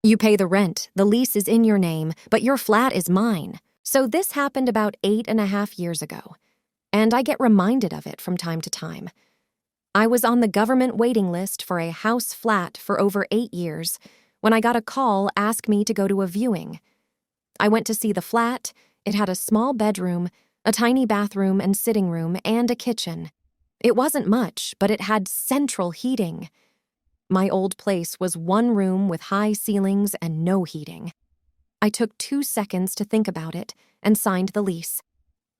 You pay the rent, the lease is in your name, but your flat is mine. So this happened about 8.5 years ago, and I get reminded of it from time to time. I was on the government waiting list for a house flat for over 8 years when I got a call ask me to go to a viewing. I went to see the flat. It had a small bedroom, a tiny bathroom and sitting room, and a kitchen. It wasn't much, but it had central heating. My old place was one room with high ceilings and no heating. I took 2 seconds to think about it and signed the lease.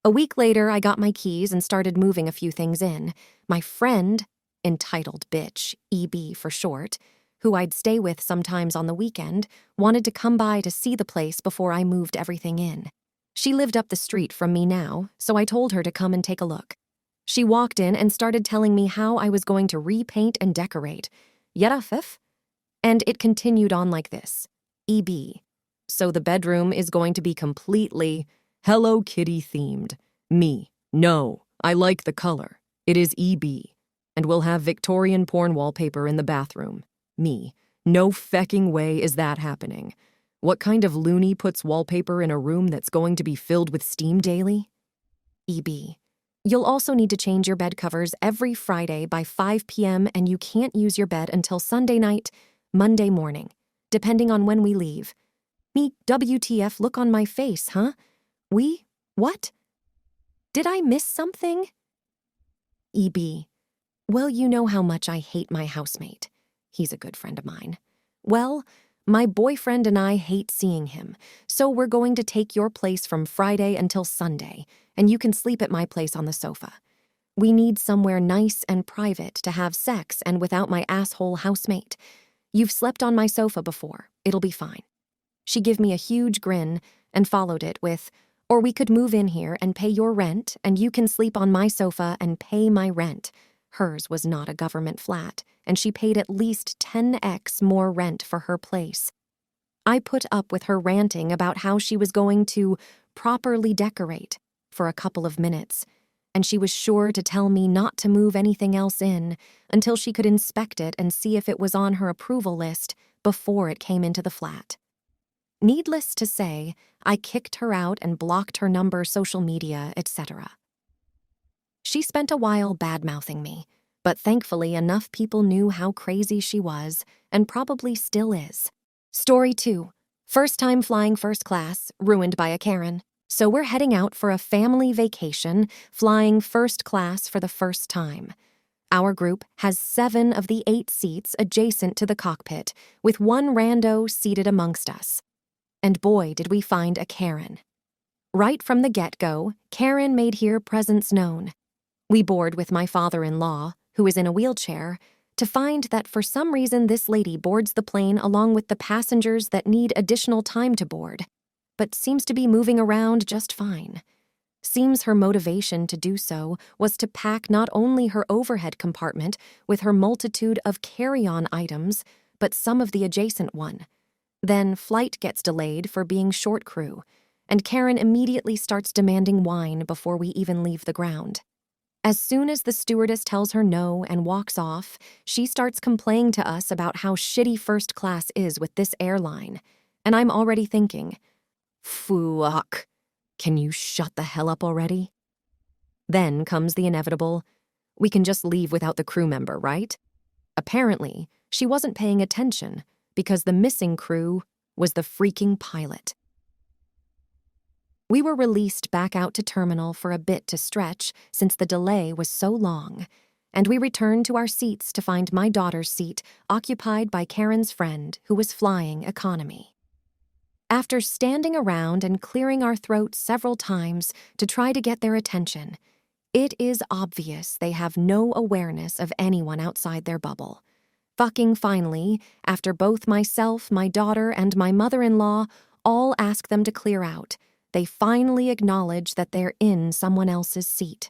A week later, I got my keys and started moving a few things in. My friend, entitled bitch, EB for short, who I'd stay with sometimes on the weekend, wanted to come by to see the place before I moved everything in. She lived up the street from me now, so I told her to come and take a look. She walked in and started telling me how I was going to repaint and decorate. Yarafif? And it continued on like this. EB. So the bedroom is going to be completely Hello Kitty themed. Me. No, I like the color. It is EB. And we'll have Victorian porn wallpaper in the bathroom. Me. No fecking way is that happening. What kind of loony puts wallpaper in a room that's going to be filled with steam daily? EB. You'll also need to change your bed covers every Friday by 5 p.m. and you can't use your bed until Sunday night, Monday morning, depending on when we leave. Me, WTF, look on my face, huh? What? Did I miss something? EB. Well, you know how much I hate my housemate. He's a good friend of mine. Well, my boyfriend and I hate seeing him, so we're going to take your place from Friday until Sunday, and you can sleep at my place on the sofa. We need somewhere nice and private to have sex and without my asshole housemate. You've slept on my sofa before. It'll be fine. She gave me a huge grin and followed it with, or we could move in here and pay your rent, and you can sleep on my sofa and pay my rent. Hers was not a government flat, and she paid at least 10x more rent for her place. I put up with her ranting about how she was going to properly decorate for a couple of minutes, and she was sure to tell me not to move anything else in until she could inspect it and see if it was on her approval list before it came into the flat. Needless to say, I kicked her out and blocked her number, social media, etc. She spent a while bad-mouthing me, but thankfully enough people knew how crazy she was, and probably still is. Story 2. First time flying first class, ruined by a Karen. So we're heading out for a family vacation, flying first class for the first time. Our group has 7 of the 8 seats adjacent to the cockpit, with one rando seated amongst us. And boy, did we find a Karen. Right from the get-go, Karen made her presence known. We board with my father-in-law, who is in a wheelchair, to find that for some reason this lady boards the plane along with the passengers that need additional time to board, but seems to be moving around just fine. Seems her motivation to do so was to pack not only her overhead compartment with her multitude of carry-on items, but some of the adjacent one. Then flight gets delayed for being short crew, and Karen immediately starts demanding wine before we even leave the ground. As soon as the stewardess tells her no and walks off, she starts complaining to us about how shitty first class is with this airline, and I'm already thinking, fuck, can you shut the hell up already? Then comes the inevitable, we can just leave without the crew member, right? Apparently, she wasn't paying attention, because the missing crew was the freaking pilot. We were released back out to terminal for a bit to stretch since the delay was so long, and we returned to our seats to find my daughter's seat occupied by Karen's friend who was flying economy. After standing around and clearing our throats several times to try to get their attention, it is obvious they have no awareness of anyone outside their bubble. Fucking finally, after both myself, my daughter, and my mother-in-law all ask them to clear out, they finally acknowledge that they're in someone else's seat.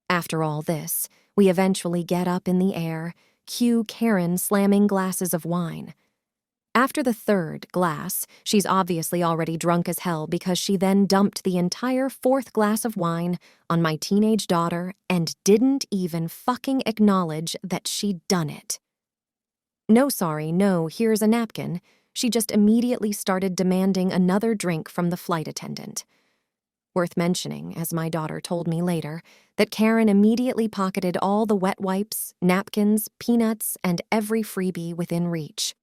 After all this, we eventually get up in the air, cue Karen slamming glasses of wine. After the 3rd glass, she's obviously already drunk as hell because she then dumped the entire 4th glass of wine on my teenage daughter and didn't even fucking acknowledge that she'd done it. No, sorry, no, here's a napkin. She just immediately started demanding another drink from the flight attendant. Worth mentioning, as my daughter told me later, that Karen immediately pocketed all the wet wipes, napkins, peanuts, and every freebie within reach.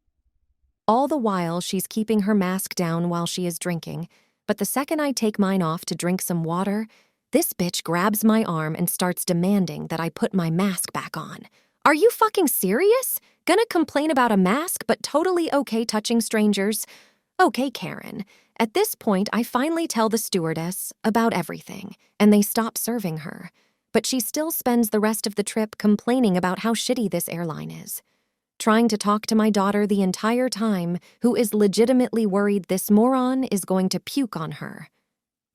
All the while, she's keeping her mask down while she is drinking, but the second I take mine off to drink some water, this bitch grabs my arm and starts demanding that I put my mask back on. Are you fucking serious? Gonna complain about a mask, but totally okay touching strangers? Okay, Karen. At this point, I finally tell the stewardess about everything, and they stop serving her. But she still spends the rest of the trip complaining about how shitty this airline is. Trying to talk to my daughter the entire time, who is legitimately worried this moron is going to puke on her.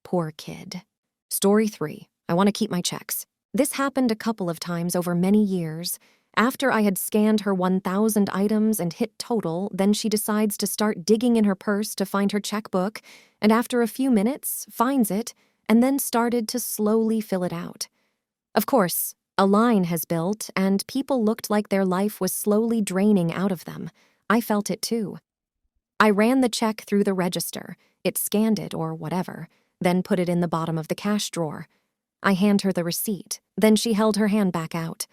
Poor kid. Story 3. I want to keep my checks. This happened a couple of times over many years. After I had scanned her 1,000 items and hit total, then she decides to start digging in her purse to find her checkbook, and after a few minutes, finds it, and then started to slowly fill it out. Of course, a line has built, and people looked like their life was slowly draining out of them. I felt it too. I ran the check through the register. It scanned it or whatever, then put it in the bottom of the cash drawer. I hand her the receipt, then she held her hand back out.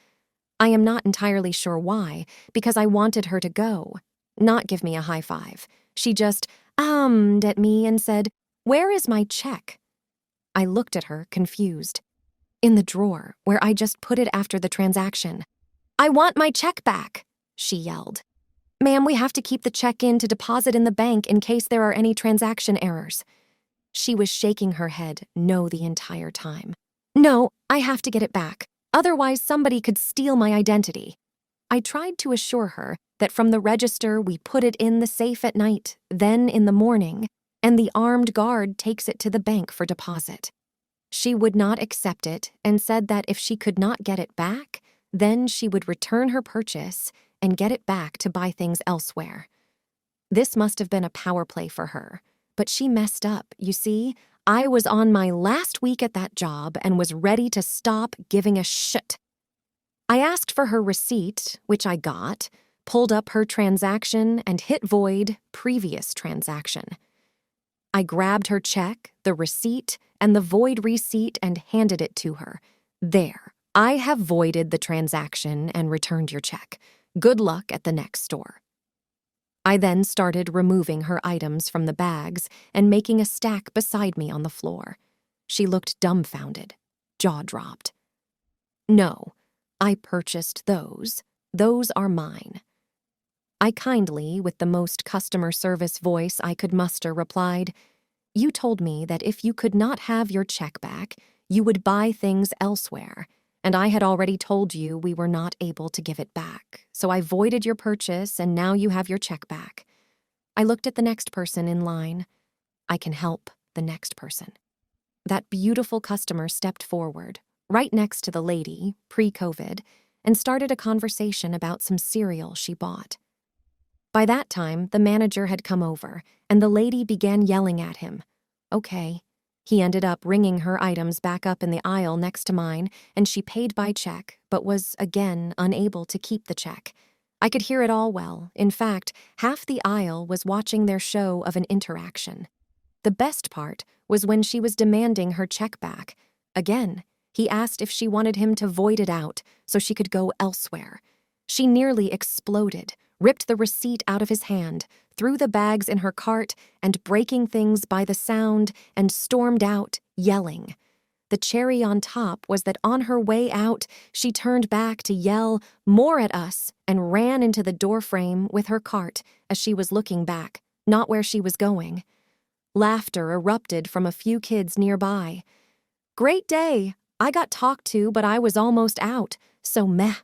I am not entirely sure why, because I wanted her to go, not give me a high five. She just ummed at me and said, "Where is my check?" I looked at her, confused. "In the drawer, where I just put it after the transaction." "I want my check back," she yelled. "Ma'am, we have to keep the check in to deposit in the bank in case there are any transaction errors." She was shaking her head no the entire time. "No, I have to get it back. Otherwise, somebody could steal my identity." I tried to assure her that from the register we put it in the safe at night, then in the morning, and the armed guard takes it to the bank for deposit. She would not accept it and said that if she could not get it back, then she would return her purchase and get it back to buy things elsewhere. This must have been a power play for her, but she messed up, you see. I was on my last week at that job and was ready to stop giving a shit. I asked for her receipt, which I got, pulled up her transaction, and hit void previous transaction. I grabbed her check, the receipt, and the void receipt and handed it to her. "There, I have voided the transaction and returned your check. Good luck at the next store." I then started removing her items from the bags and making a stack beside me on the floor. She looked dumbfounded, jaw dropped. "No, I purchased those. Those are mine." I kindly, with the most customer service voice I could muster, replied, "You told me that if you could not have your check back, you would buy things elsewhere, and I had already told you we were not able to give it back, so I voided your purchase and now you have your check back." I looked at the next person in line. I can help the next person. That beautiful customer stepped forward, right next to the lady, pre-COVID, and started a conversation about some cereal she bought. By that time, the manager had come over, and the lady began yelling at him. Okay. He ended up ringing her items back up in the aisle next to mine, and she paid by check, but was, again, unable to keep the check. I could hear it all well. In fact, half the aisle was watching their show of an interaction. The best part was when she was demanding her check back. Again, he asked if she wanted him to void it out so she could go elsewhere. She nearly exploded, ripped the receipt out of his hand, threw the bags in her cart, and breaking things by the sound, and stormed out, yelling. The cherry on top was that on her way out, she turned back to yell more at us and ran into the doorframe with her cart as she was looking back, not where she was going. Laughter erupted from a few kids nearby. "Great day. I got talked to, but I was almost out, so meh."